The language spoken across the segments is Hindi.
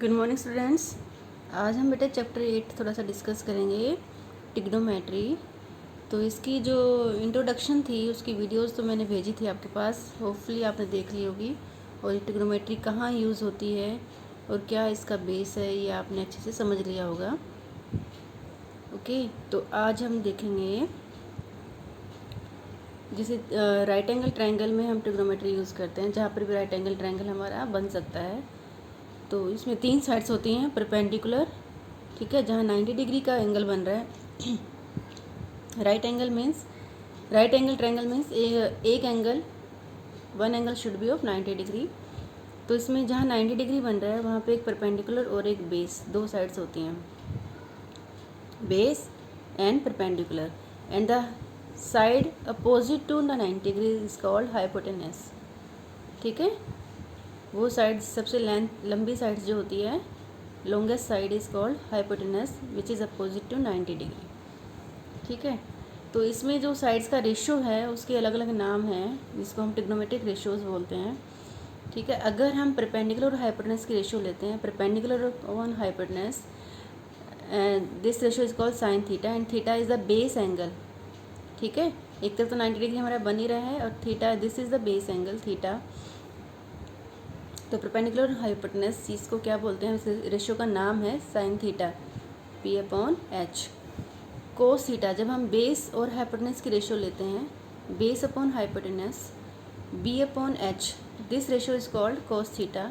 Good morning students. आज हम बेटा चैप्टर 8 थोड़ा सा डिस्कस करेंगे, ट्रिग्नोमेट्री। तो इसकी जो इंट्रोडक्शन थी उसकी वीडियोस तो मैंने भेजी थी आपके पास, होपफुली आपने देख ली होगी। और ये ट्रिग्नोमेट्री कहाँ यूज़ होती है और क्या इसका बेस है ये आपने अच्छे से समझ लिया होगा। ओके, तो आज हम देखेंगे जैसे राइट एंगल ट्रायंगल में हम ट्रिग्नोमेट्री यूज़ करते हैं, जहाँ पर भी राइट एंगल ट्रायंगल हमारा बन सकता है। तो इसमें 3 साइड्स होती हैं, परपेंडिकुलर, ठीक है, जहाँ 90 डिग्री का एंगल बन रहा है। राइट एंगल ट्रायंगल मीन्स एक angle, one angle should be of 90 degree. तो इसमें जहाँ 90 डिग्री बन रहा है वहाँ पे एक परपेंडिकुलर और एक बेस, दो साइड्स होती हैं, base and perpendicular. And the side opposite to the 90 degree is called hypotenuse. ठीक है, वो साइड सबसे लंबी साइड्स जो होती है, longest side is called hypotenuse which is opposite to 90 degree. ठीक है, तो इसमें जो साइड्स का रेशियो है उसके अलग अलग नाम हैं, जिसको हम ट्रिग्नोमेट्रिक रेशियोज बोलते हैं। ठीक है, अगर हम परपेंडिकुलर और हाइपोटेनस की रेशियो लेते हैं, perpendicular on hypotenuse, this ratio is called sine theta and theta is the base angle. ठीक है, एक तरफ तो 90 डिग्री हमारा बन ही रहा है और theta, this is the base angle theta. तो परपेंडिकुलर हाइपोटेनस चीज़ को क्या बोलते हैं, उस रेशियो का नाम है sine theta, P/H। Cos theta, जब हम बेस और हाइपोटेनस की रेशियो लेते हैं, base upon hypotenuse, B/H, this ratio is called cos theta.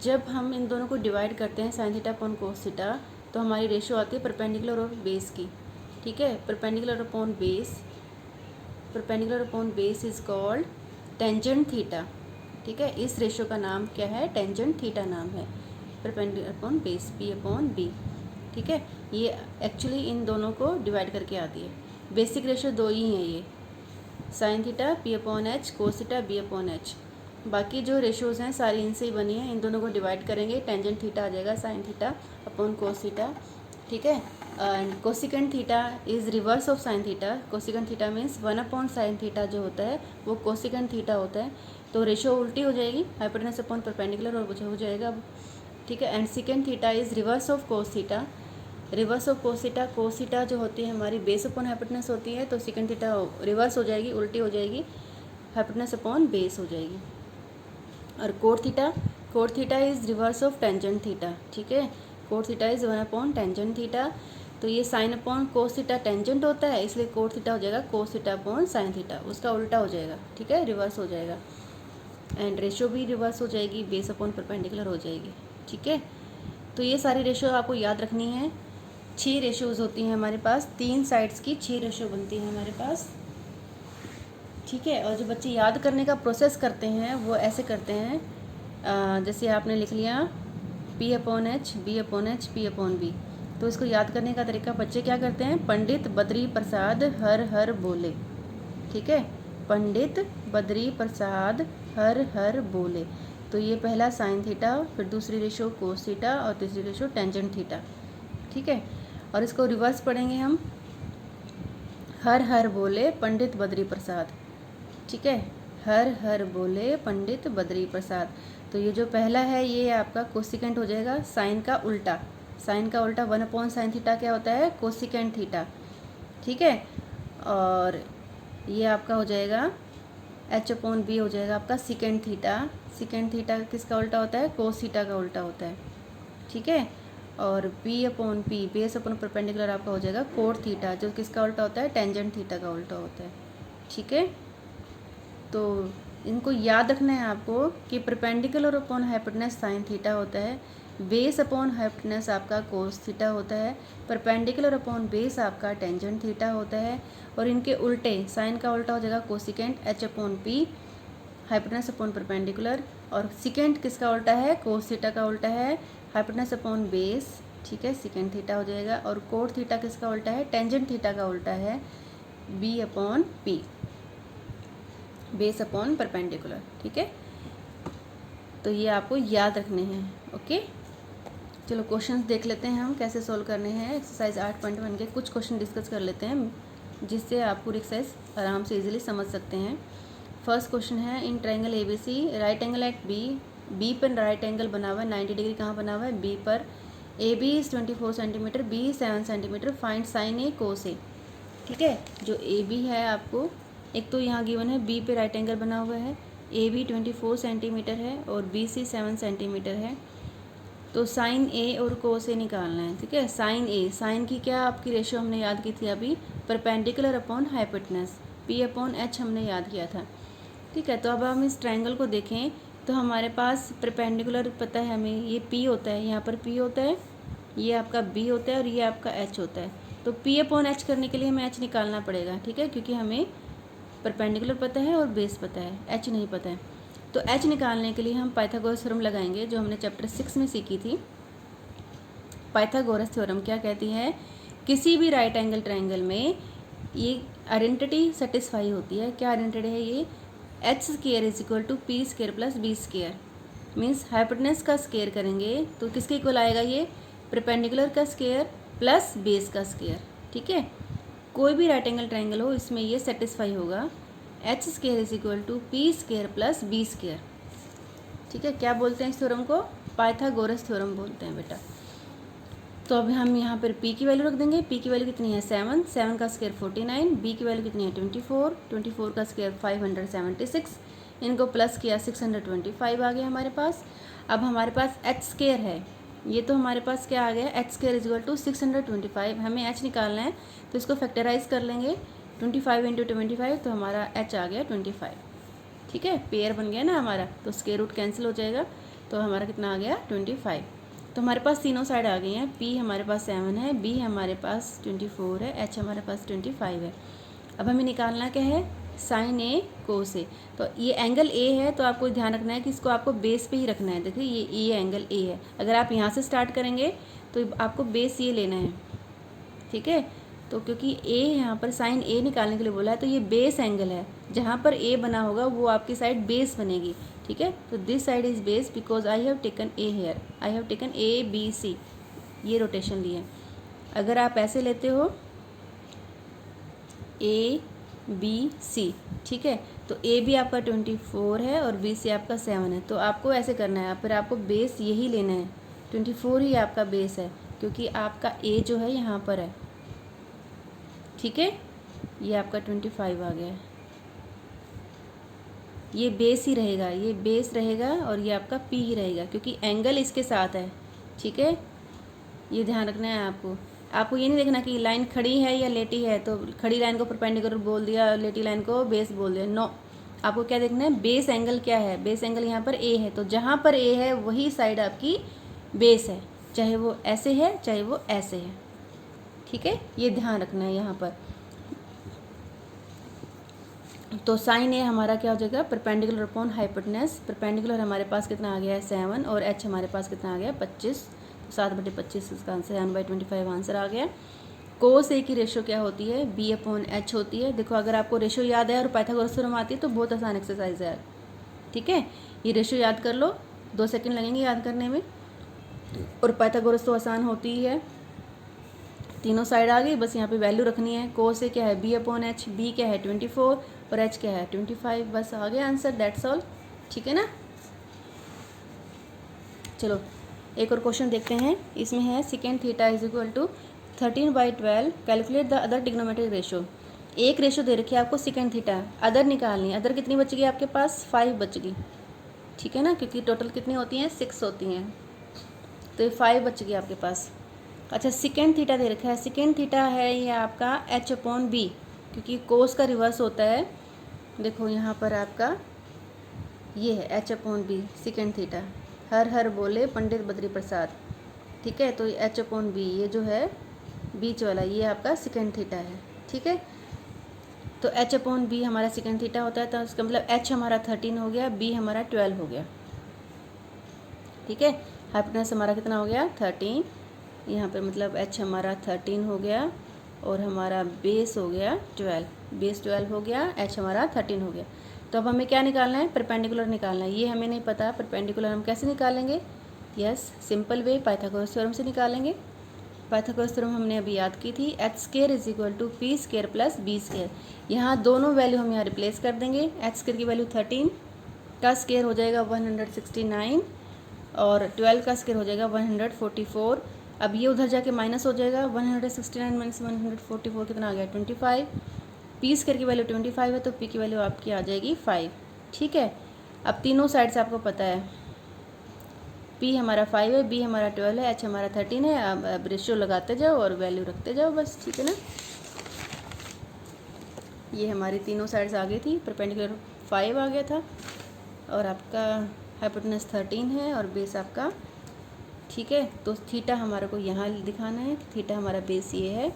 जब हम इन दोनों को डिवाइड करते हैं, sine theta upon cos theta, तो हमारी रेशियो आती है परपेंडिकुलर और बेस की। ठीक है, perpendicular upon base is called tangent theta. ठीक है, इस रेशियो का नाम क्या है, टेंजेंट थीटा नाम है, परपेंडिकुलर अपॉन बेस, P/B। ठीक है, ये एक्चुअली इन दोनों को डिवाइड करके आती है। बेसिक रेशियो दो ही हैं ये, sine theta P/H, cos theta B/H। बाकी जो रेशियोज़ हैं सारी इनसे ही बनी है, इन दोनों को डिवाइड करेंगे, टेंजेंट थीटा आ जाएगा sine theta upon cos theta. ठीक है, and cosecant theta is reverse of sine theta. Cosecant theta means 1 sine theta जो होता है वो कोसिकेंट थीटा होता है। तो रेशियो उल्टी हो जाएगी, हाइपोटेनस अपॉन परपेंडिकुलर, और हो जाएगा। ठीक है, and second theta is reverse of cos theta. Reverse of cos theta जो होती है हमारी बेस अपॉन हाइपोटेनस होती है, तो सेकेंड थीटा रिवर्स हो जाएगी, उल्टी हो जाएगी, हाइपोटेनस अपॉन बेस हो जाएगी। और cot theta is reverse of tangent theta. ठीक है, cot theta is 1 tangent theta. तो ये sine upon cos theta tangent होता है, इसलिए कोट थीटा हो जाएगा cos theta upon sine theta, उसका उल्टा हो जाएगा। ठीक है, रिवर्स हो जाएगा, एंड रेशियो भी रिवर्स हो जाएगी, बेस अपॉन परपेंडिकुलर हो जाएगी। ठीक है, तो ये सारी रेशियो आपको याद रखनी है। 6 रेशियोज़ होती हैं हमारे पास, 3 साइड्स की 6 रेशियो बनती हैं हमारे पास। ठीक है, और जो बच्चे याद करने का प्रोसेस करते हैं वो ऐसे करते हैं, जैसे आपने लिख लिया P/H, B/H, P/B। तो इसको याद करने का तरीका, बच्चे क्या करते हैं, पंडित बद्री प्रसाद हर हर बोले। ठीक है, पंडित बद्री प्रसाद हर हर बोले। तो ये पहला साइन थीटा, फिर दूसरी रेशियो कोस थीटा और तीसरी रेशियो टेंजेंट थीटा। ठीक है, और इसको रिवर्स पढ़ेंगे हम, हर हर बोले पंडित बद्री प्रसाद। ठीक है, हर हर बोले पंडित बद्री प्रसाद। तो ये जो पहला है ये आपका कोसिकेंट हो जाएगा, साइन का उल्टा 1/sin थीटा क्या होता है, कोसिकेंट थीटा। ठीक है, और ये आपका हो जाएगा H/B हो जाएगा आपका सिकेंट थीटा किसका उल्टा होता है, कोस थीटा का उल्टा होता है। ठीक है, और P/P, बेस अपॉन परपेंडिकुलर आपका हो जाएगा कोट थीटा, जो किसका उल्टा होता है, टेंजेंट थीटा का उल्टा होता है। ठीक है, तो इनको याद रखना है आपको कि perpendicular upon hypotenuse sine theta होता है, बेस अपॉन हाइपोटेनस आपका कोस थीटा होता है, परपेंडिकुलर अपॉन बेस आपका टेंजेंट थीटा होता है, और इनके उल्टे, साइन का उल्टा हो जाएगा cosecant H/P, hypotenuse upon perpendicular, और सिकेंट किसका उल्टा है, कोस थीटा का उल्टा है, हाइपोटेनस अपॉन बेस। ठीक है, सिकेंट थीटा हो जाएगा, और कोट थीटा किसका उल्टा है, टेंजेंट थीटा का उल्टा है, B/P, बेस अपॉन परपेंडिकुलर। ठीक है, तो ये आपको याद रखने हैं। ओके, चलो क्वेश्चंस देख लेते हैं हम कैसे सॉल्व करने हैं। एक्सरसाइज 8.1 के कुछ क्वेश्चन डिस्कस कर लेते हैं, जिससे आप पूरी एक्सरसाइज आराम से इजीली समझ सकते हैं। फर्स्ट क्वेश्चन है, in triangle ABC right angle at B B पर राइट एंगल बना हुआ है 90 डिग्री, कहाँ बना हुआ है बी पर। A B is 24 centimetre, B 7 centimetre, find sine A cos A. ठीक है, जो ए बी है आपको, एक तो यहाँ गिवन है बी पे राइट एंगल बना हुआ है, ए बी 24 सेंटीमीटर है और बी सी 7 सेंटीमीटर है, तो साइन ए और कोस ए निकालना है। ठीक है, साइन ए, साइन की क्या आपकी रेशो हमने याद की थी अभी, perpendicular upon hypotenuse, P upon H हमने याद किया था। ठीक है, तो अब हम इस ट्रायंगल को देखें तो हमारे पास परपेंडिकुलर पता है हमें, ये पी होता है, यहाँ पर पी होता है, ये आपका बी होता है और ये आपका एच होता है। तो पी अपॉन एच करने के लिए हमें एच निकालना पड़ेगा। ठीक है, क्योंकि हमें परपेंडिकुलर पता है और बेस पता है, एच नहीं पता है। तो एच निकालने के लिए हम पाइथागोरस थ्योरम लगाएंगे, जो हमने चैप्टर 6 में सीखी थी। पाइथागोरस थ्योरम क्या कहती है, किसी भी राइट एंगल ट्रायंगल में ये आइडेंटिटी सेटिस्फाई होती है। क्या आइडेंटिटी है ये, H square is equal to P square plus B square. Means hypotenuse का स्क्वायर करेंगे तो किसके इक्वल आएगा, ये परपेंडिकुलर का स्क्वायर प्लस बेस का स्क्वायर। ठीक है, कोई भी राइट एंगल ट्रायंगल हो इसमें ये सेटिस्फाई होगा, H square is equal to P square plus B square. ठीक है, क्या बोलते हैं इस थ्योरम को, पाइथागोरस थ्योरम बोलते हैं बेटा। तो अब हम यहाँ पर p की वैल्यू रख देंगे, p की वैल्यू कितनी है 7, 7 का स्क्वायर 49, b की वैल्यू कितनी है 24, 24 का स्क्वायर 576, इनको प्लस किया 625 आ गया हमारे पास। अब हमारे पास h स्क्वायर है, ये तो हमारे पास क्या आ गया, h square is equal to 625, हमें h निकालना है तो इसको फैक्टराइज कर लेंगे, 25 इंटू 25 तो हमारा h आ गया 25। ठीक है, पेयर बन गया ना हमारा, तो स्क्वायर रूट कैंसिल हो जाएगा, तो हमारा कितना आ गया 25। तो हमारे पास तीनों साइड आ गई हैं, p हमारे पास 7 है, b हमारे पास 24 है, h हमारे पास 25 है। अब हमें निकालना क्या है, साइन ए कोस ए। तो ये एंगल a है, तो आपको ध्यान रखना है कि इसको आपको बेस पे ही रखना है। देखिए ये एंगल a है, अगर आप यहाँ से स्टार्ट करेंगे तो आपको बेस ये लेना है। ठीक है, तो क्योंकि a यहाँ पर साइन a निकालने के लिए बोला है, तो ये बेस एंगल है, जहाँ पर a बना होगा वो आपकी साइड बेस बनेगी। ठीक है, तो this side is base because I have taken A here, I have taken A B C, ये रोटेशन लिए। अगर आप ऐसे लेते हो ए बी सी, ठीक है, तो ए बी आपका 24 है और बी सी आपका 7 है, तो आपको ऐसे करना है, फिर आपको बेस यही लेना है, 24 ही आपका बेस है, क्योंकि आपका ए जो है यहाँ पर है। ठीक है, ये आपका 25 आ गया है, ये बेस ही रहेगा, ये बेस रहेगा और ये आपका पी ही रहेगा, क्योंकि एंगल इसके साथ है। ठीक है, ये ध्यान रखना है आपको। आपको ये नहीं देखना कि लाइन खड़ी है या लेटी है, तो खड़ी लाइन को परपेंडिकुलर बोल दिया, लेटी लाइन को बेस बोल दिया, नो। आपको क्या देखना है, बेस एंगल क्या है, बेस एंगल यहाँ पर ए है, तो जहाँ पर ए है वही साइड आपकी बेस है, चाहे वो ऐसे है चाहे वो ऐसे है। ठीक है, ये ध्यान रखना है यहाँ पर। तो साइन ए हमारा क्या हो जाएगा, परपेंडिकुलर अपॉन हाइपोटेनस। परपेंडिकुलर हमारे पास कितना आ गया है 7 और एच हमारे पास कितना आ गया 25, तो 7/25 इसका आंसर 7/25 आंसर आ गया। कोस ए की रेशो क्या होती है, बी अपॉन एच होती है। देखो अगर आपको रेशो याद है और पाइथागोरस थ्योरम आती है तो बहुत आसान एक्सरसाइज है। ठीक है, ये रेशो याद कर लो, 2 सेकेंड लगेंगे याद करने में, और पाइथागोरस तो आसान होती ही है। तीनों साइड आ गई, बस यहाँ पे वैल्यू रखनी है। कोस ए क्या है बी अपॉन एच, बी क्या है 24 और एच क्या है 25, बस आ गया आंसर, दैट्स ऑल। ठीक है ना, चलो एक और क्वेश्चन देखते हैं। इसमें है second theta is equal to 13/12, calculate the other trigonometric ratio. एक रेशो दे रखी है आपको सेकेंड थीटा, अदर निकालनी है। अदर कितनी बच गई आपके पास, 5 बच गई। ठीक है ना, क्योंकि टोटल कितनी होती हैं 6 होती हैं, तो ये 5 बच गई आपके पास। अच्छा, सेकेंड थीटा दे रखा है, सेकेंड थीटा है ये आपका एच अपॉन बी, क्योंकि कोस का रिवर्स होता है। देखो यहाँ पर आपका ये है H upon B second theta, हर हर बोले पंडित बद्री प्रसाद। ठीक है, तो एच अपॉन बी ये जो है बीच वाला ये आपका सेकेंड थीटा है। ठीक है, तो एच अपॉन बी हमारा सेकेंड थीटा होता है, तो इसका मतलब एच हमारा 13 हो गया, बी हमारा 12 हो गया। ठीक है, हाइपोटेनस हमारा कितना हो गया 13, यहाँ पे मतलब एच हमारा 13 हो गया और हमारा बेस हो गया 12, बेस 12 हो गया, एच हमारा 13 हो गया। तो अब हमें क्या निकालना है, परपेंडिकुलर निकालना है। ये हमें नहीं पता परपेंडिकुलर हम कैसे निकालेंगे, yes simple way Pythagoras theorem से निकालेंगे। पाइथागोरस थ्योरम हमने अभी याद की थी, H square is equal to P square plus B square. यहाँ दोनों वैल्यू हम यहाँ रिप्लेस कर देंगे, एच स्क्वायर की वैल्यू 13 का स्क्वायर हो जाएगा 169 और 12 का स्क्वायर हो जाएगा 144। अब ये उधर जाके माइनस हो जाएगा, 169 माइनस 144 कितना आ गया 25। पी स्क्वायर की वैल्यू 25 है तो पी की वैल्यू आपकी आ जाएगी 5। ठीक है, अब तीनों साइड से आपको पता है पी हमारा 5 है, बी हमारा 12 है, एच हमारा 13 है। अब रेशियो लगाते जाओ और वैल्यू रखते जाओ बस, ठीक है ना। ये हमारी तीनों साइड्स आ गई थी, परपेंडिकुलर 5 आ गया था और आपका हाइपोटेनस 13 है और बेस आपका, ठीक है। तो थीटा हमारे को यहाँ दिखाना है, थीटा हमारा बेस ये है।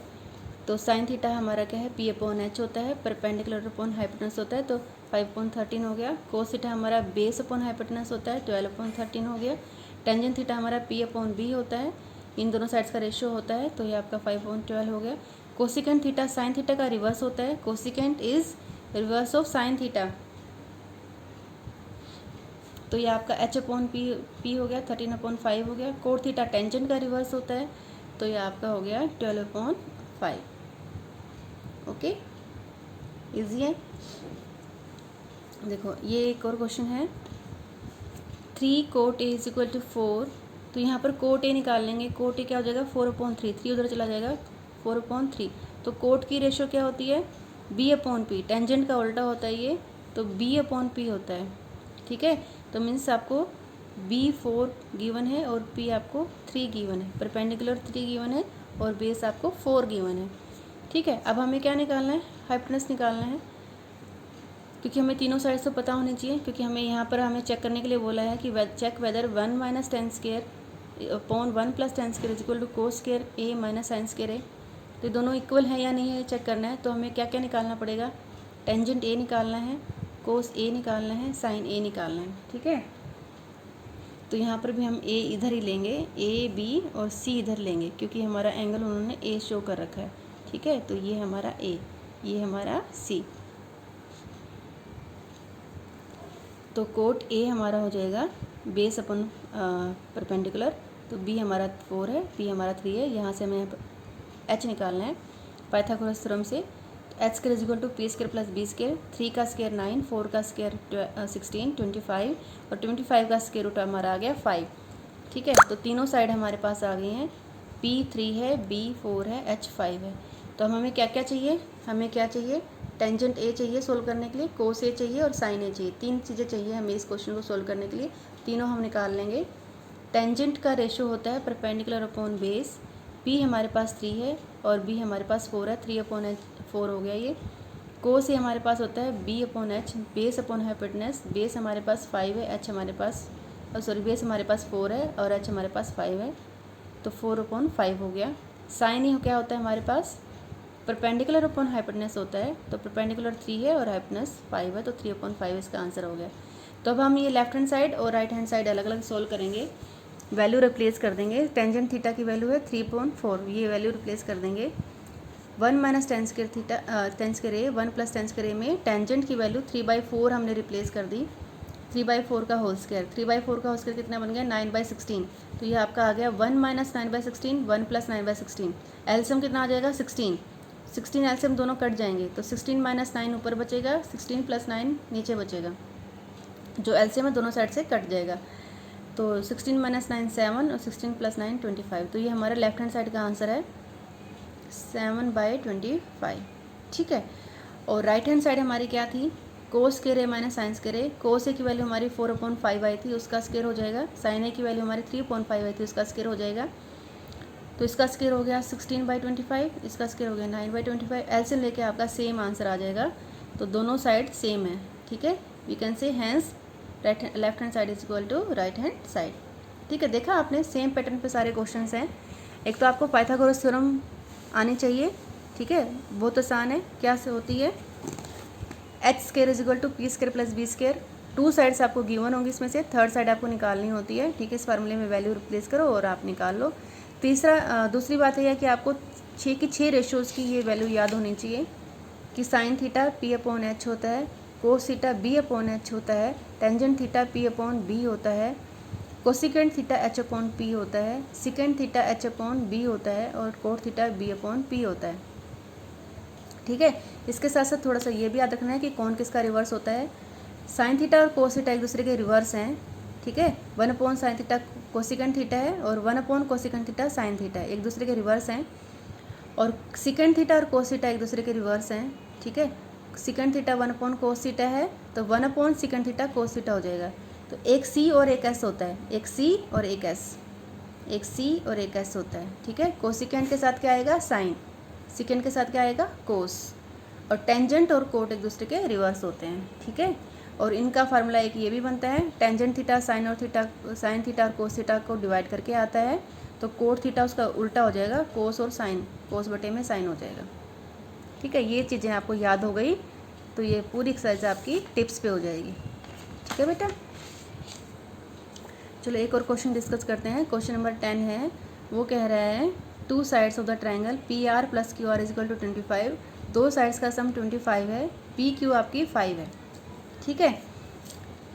तो साइन थीटा हमारा क्या है, पी अपॉन एच होता है, परपेंडिकुलर अपॉन हाइपोटेनस होता है तो 5/13 हो गया। कोस थीटा हमारा बेस अपॉन हाइपोटेनस होता है, 12/13 हो गया। टेंजेंट थीटा हमारा पी अपॉन बी होता है, इन दोनों साइड्स का रेशियो होता है तो ये आपका 5/12 हो गया। कोसिकेंट थीटा साइन थीटा का रिवर्स होता है, cosecant is reverse of sine theta, तो ये आपका एच अपॉन पी हो गया, 13/5 हो गया। कोट थीटा टेंजेंट का रिवर्स होता है तो ये आपका हो गया 12/5। ओके, इजी है। देखो ये एक और क्वेश्चन है, 3 cot A is equal to 4। तो यहाँ पर कोट ए निकाल लेंगे, कोट ए क्या हो जाएगा 4/3, 3 उधर चला जाएगा 4/3। तो कोट की रेशियो क्या होती है बी अपॉन पी, टेंजेंट का उल्टा होता है ये, तो बी अपॉन पी होता है। ठीक है, तो मीन्स आपको बी 4 गिवन है और पी आपको 3 गिवन है, परपेंडिकुलर 3 गिवन है और बेस आपको 4 गिवन है। ठीक है, अब हमें क्या निकालना है, हाइपोटेनस निकालना है, क्योंकि हमें तीनों साइड से पता होनी चाहिए, क्योंकि हमें यहाँ पर हमें चेक करने के लिए बोला है कि check whether 1 minus tan square upon 1 plus tan square is equal to cos square A minus sine square A. तो ये दोनों इक्वल है या नहीं है चेक करना है। तो हमें क्या क्या निकालना पड़ेगा, टेंजेंट ए निकालना है, कोस ए निकालना है, साइन ए निकालना है। ठीक है, तो यहाँ पर भी हम ए इधर ही लेंगे, ए बी और सी इधर लेंगे, क्योंकि हमारा एंगल उन्होंने ए शो कर रखा है। ठीक है, तो ये हमारा ए, ये हमारा सी। तो कोट ए हमारा हो जाएगा बेस अपन परपेंडिकुलर, तो बी हमारा 4 है, पी हमारा 3 है। यहाँ से हमें एच निकालना है पाइथागोरस थ्योरम से। H square is equal to P square plus B square, 3 का स्क्वायर 9, 4 का स्क्वायर 16, 25 और 25 का स्क्वायर रूट हमारा आ गया 5। ठीक है, तो तीनों साइड हमारे पास आ गई हैं, पी 3 है, बी 4 है, एच 5 है। तो हमें क्या क्या चाहिए, हमें क्या चाहिए, टेंजेंट ए चाहिए सोल्व करने के लिए, कोस ए चाहिए और साइन ए चाहिए। 3 चीज़ें चाहिए हमें इस क्वेश्चन को सोल्व करने के लिए, तीनों हम निकाल लेंगे। टेंजेंट का रेशो होता है परपेंडिकुलर अपॉन बेस, पी हमारे पास 3 है और बी हमारे पास 4 है, 3/4 हो गया ये। कोस ए हमारे पास होता है B upon H, base upon hypotenuse, base हमारे पास 5 है, एच हमारे पास बेस हमारे पास 4 है और एच हमारे पास 5 है, तो 4/5 हो गया। साइन ए क्या होता है हमारे पास, परपेंडिकुलर अपॉन हाइपोटेनस होता है, तो परपेंडिकुलर 3 है और हाइपोटेनस 5 है, तो 3/5 इसका आंसर हो गया। तो अब हम ये लेफ्ट हैंड साइड और राइट हैंड साइड अलग अलग सोल्व करेंगे, वैल्यू रिप्लेस कर देंगे। टेंजेंट थीटा की वैल्यू है 3/4, ये वैल्यू रिप्लेस कर देंगे। 1 minus tan square theta tan square A, 1 plus tan square A में टेंजेंट की वैल्यू 3/4 हमने रिप्लेस कर दी, 3/4 का होल स्क्वायर, 3/4 का होल स्क्वायर कितना बन गया 9/16। तो ये आपका आ गया 1 माइनस 9/16, 1 प्लस 9/16। एलसीएम कितना आ जाएगा 16, 16 एलसीएम दोनों कट जाएंगे, तो 16 माइनस 9 ऊपर बचेगा, 16 प्लस 9 नीचे बचेगा, जो एलसीएम है दोनों साइड से कट जाएगा। तो 16 माइनस 9 7 और 16 प्लस 9 25। तो ये हमारा लेफ्ट हैंड साइड का आंसर है 7/25। ठीक है, और राइट हैंड साइड हमारी क्या थी, कोस square A minus sine square A. Cos ए की वैल्यू हमारी 4/5 आई थी, उसका स्क्वायर हो जाएगा। साइन ए की वैल्यू हमारी 3/5 आई थी, उसका स्क्वायर हो जाएगा। तो इसका स्क्वायर हो गया 16/25, इसका स्क्वायर हो गया 9/25। एलसीएम लेके आपका सेम आंसर आ जाएगा, तो दोनों साइड सेम है। ठीक है, we can say hence left hand side is equal to right hand side. ठीक है, देखा आपने सेम पैटर्न पे सारे क्वेश्चंस हैं। एक तो आपको पाइथागोरस थ्योरम आनी चाहिए, ठीक है, बहुत आसान है। क्या से होती है, H square is equal to P square plus B square. 2 sides आपको गिवन होंगी, इसमें से थर्ड साइड आपको निकालनी होती है। ठीक है, इस फार्मूले में वैल्यू रिप्लेस करो और आप निकाल लो। दूसरी बात है कि आपको 6 की 6 रेशियोज़ की ये वैल्यू याद होनी चाहिए कि sine theta P upon H होता है, cos theta B upon H होता है, tangent theta P upon B होता है, cosecant theta H upon P होता है, secant theta H upon B होता है और cot theta B upon P होता है। ठीक है, इसके साथ साथ थोड़ा सा ये भी याद रखना है कि कौन किसका रिवर्स होता है। साइन थीटा और कोस थीटा एक दूसरे के रिवर्स हैं, ठीक है। 1 साइन थीटा कोसिकेंट थीटा है और 1 कोसिकेंट थीटा साइन थीटा है, एक दूसरे के रिवर्स हैं। और सिकेंट थीटा और कोस थीटा एक दूसरे के रिवर्स हैं, ठीक है। सिकेंट थीटा 1 कोस थीटा है तो 1 सिकेंट थीटा कोस थीटा हो जाएगा। तो एक सी और एक एस होता है, एक सी और एक एस, एक सी और एक एस होता है, ठीक है। कोसिकेंट के साथ क्या आएगा, साइन, सिकेंट के साथ क्या आएगा, कोस। और टेंजेंट और कोट एक दूसरे के रिवर्स होते हैं, ठीक है। और इनका फार्मूला एक ये भी बनता है, टेंजेंट थीटा साइन थीटा और कोस थीटा को डिवाइड करके आता है, तो कोट थीटा उसका उल्टा हो जाएगा, कोस और साइन, कोस बटे में साइन हो जाएगा, ठीक है। ये चीज़ें आपको याद हो गई तो ये पूरी एक्सरसाइज आपकी टिप्स पे हो जाएगी, ठीक है बेटा। चलो एक और क्वेश्चन डिस्कस करते हैं। क्वेश्चन नंबर 10 है, वो कह रहा है 2 sides of the triangle P R plus Q R equal to 25, 2 sides का सम 25 है, पी क्यू आपकी 5 है, ठीक है।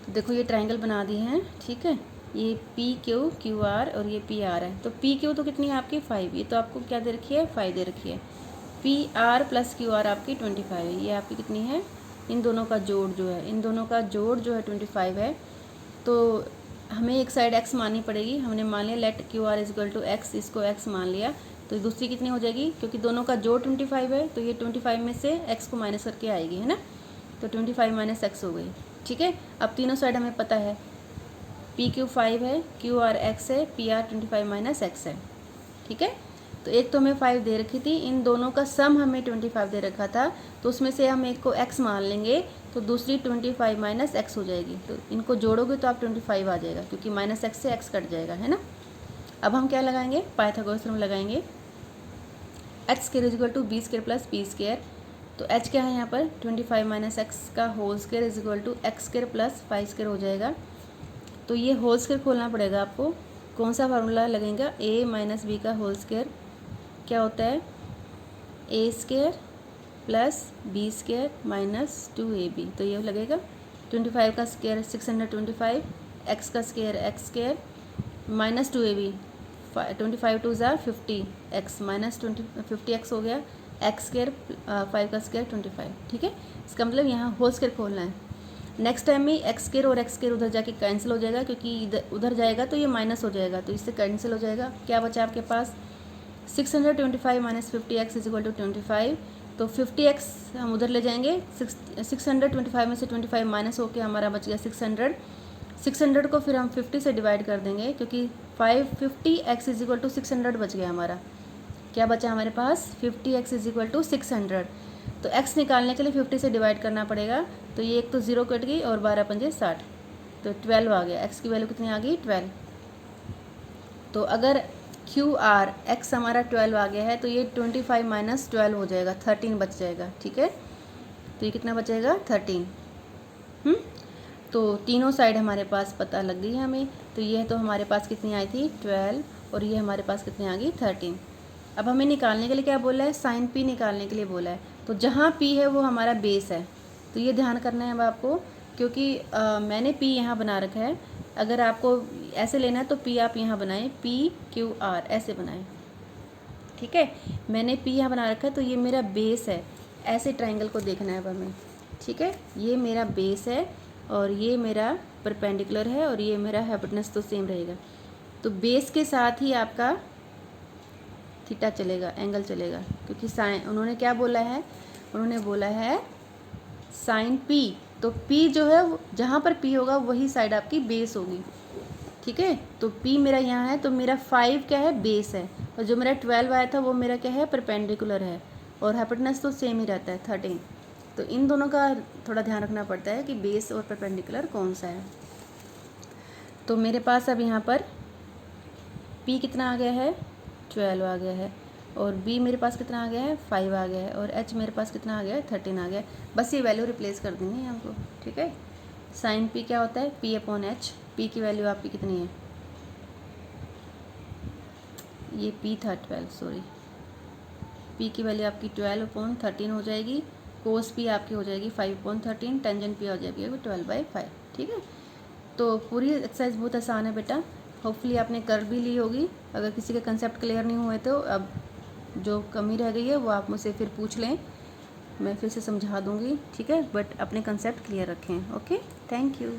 तो देखो ये ट्राइंगल बना दिए हैं, ठीक है। ये पी क्यू क्यू आर और ये पी आर है, तो पी क्यू तो कितनी है आपकी 5, ये तो आपको क्या दे रखी है 5 दे रखी है। P R plus Q are आपकी 25 है, ये आपकी कितनी है, इन दोनों का जोड़ जो है, इन दोनों का जोड़ जो है 25 है। तो हमें एक साइड x माननी पड़ेगी, हमने मान लिया let Q R equal to X, इसको x मान लिया, तो दूसरी कितनी हो जाएगी, क्योंकि दोनों का जोड़ 25 है तो ये 25 में से x को माइनस करके आएगी, है ना। तो 25 माइनस एक्स हो गई, ठीक है। अब तीनों साइड हमें पता है, पी क्यू 5 है, क्यू आर एक्स है, पी आर 25 माइनस एक्स है, ठीक है। तो एक तो हमें 5 दे रखी थी, इन दोनों का सम हमें 25 दे रखा था, तो उसमें से हम एक को x मान लेंगे तो दूसरी 25 माइनस एक्स हो जाएगी। तो इनको जोड़ोगे तो आप 25 आ जाएगा, क्योंकि माइनस एक्स से एक्स कट जाएगा, है ना। अब हम क्या लगाएंगे, पाइथागोरस थ्योरम लगाएंगे, X square equal to B square plus P square. तो h क्या है यहाँ पर 25 माइनस एक्स का whole square equal to X square plus 5 square हो जाएगा। तो ये होल स्क्वायर खोलना पड़ेगा आपको, कौन सा फार्मूला लगेगा, a माइनस बी का होल स्क्वायर क्या होता है, A square plus B square minus 2ab, तो ये लगेगा 25 का स्क्वायर 625, एक्स का square X square minus 2ab, 25 two ज़ा 50, एक्स माइनस 50x हो गया, एक्स स्क्वायर 5 का स्क्वायर 25, ठीक है। इसका मतलब यहाँ होल स्क्वायर खोलना है। नेक्स्ट टाइम में एक्स स्क्वायर और एक्स स्क्वायर उधर जाके कैंसिल हो जाएगा, क्योंकि इधर उधर जाएगा तो ये माइनस हो जाएगा, तो इससे कैंसिल हो जाएगा। क्या बचा आपके पास 625 minus 50x is equal to 25, तो 50x हम उधर ले जाएंगे, 625 में से 25 माइनस होकर हमारा बच गया 600 को फिर हम 50 से डिवाइड कर देंगे, क्योंकि 550x इज इक्वल टू 600 बच गया हमारा। क्या बचा हमारे पास 50x इज इक्वल टू 600, तो x निकालने के लिए 50 से डिवाइड करना पड़ेगा, तो ये एक तो 0 कट गई और 12 पंजे 60, तो 12 आ गया, x की वैल्यू कितनी आ गई 12। तो अगर क्यू आर एक्स हमारा 12 आ गया है, तो ये 25 माइनस 12 हो जाएगा, 13 बच जाएगा, ठीक है। तो ये कितना बचेगा 13। तो तीनों साइड हमारे पास पता लग गई है हमें। तो ये तो हमारे पास कितनी आई थी 12, और ये हमारे पास कितनी आ गई 13। अब हमें निकालने के लिए क्या बोला है, साइन पी निकालने के लिए बोला है। तो जहाँ पी है वो हमारा बेस है, तो ये ध्यान करना है अब आपको, क्योंकि मैंने पी यहाँ बना रखा है। अगर आपको ऐसे लेना है तो पी आप यहाँ बनाएं, पी क्यू आर ऐसे बनाएं, ठीक है। मैंने पी यहाँ बना रखा है, तो ये मेरा बेस है, ऐसे ट्राइंगल को देखना है अब हमें, ठीक है। ये मेरा बेस है और ये मेरा परपेंडिकुलर है और ये मेरा हाइपोटेनस तो सेम रहेगा। तो बेस के साथ ही आपका थीटा चलेगा, एंगल चलेगा, क्योंकि साइन उन्होंने क्या बोला है, उन्होंने बोला है साइन पी, तो पी जो है जहाँ पर पी होगा वही साइड आपकी बेस होगी, ठीक है। तो पी मेरा यहाँ है, तो मेरा 5 क्या है बेस है, और जो मेरा 12 आया था वो मेरा क्या है परपेंडिकुलर है, और हाइपोटेनस तो सेम ही रहता है 13। तो इन दोनों का थोड़ा ध्यान रखना पड़ता है कि बेस और परपेंडिकुलर कौन सा है। तो मेरे पास अब यहाँ पर पी कितना आ गया है 12 आ गया है, और बी मेरे पास कितना आ गया है 5 आ गया है, और एच मेरे पास कितना आ गया है 13 आ गया है। बस ये वैल्यू रिप्लेस कर देंगे हमको, ठीक है। साइन पी क्या होता है पी अपॉन एच, पी की वैल्यू आपकी कितनी है, ये पी था 12, सॉरी, पी की वैल्यू आपकी 12 अपॉन 13 हो जाएगी, कोस पी आपकी हो जाएगी 5 अपॉन 13, टेंजेंट पी हो जाएगी 12/5, ठीक है। तो पूरी एक्सरसाइज बहुत आसान है बेटा, होपफुली आपने कर भी ली होगी। अगर किसी के कंसेप्ट क्लियर नहीं हुए तो अब जो कमी रह गई है वो आप मुझसे फिर पूछ लें, मैं फिर से समझा दूँगी, ठीक है, बट अपने कंसेप्ट क्लियर रखें। Okay, thank you.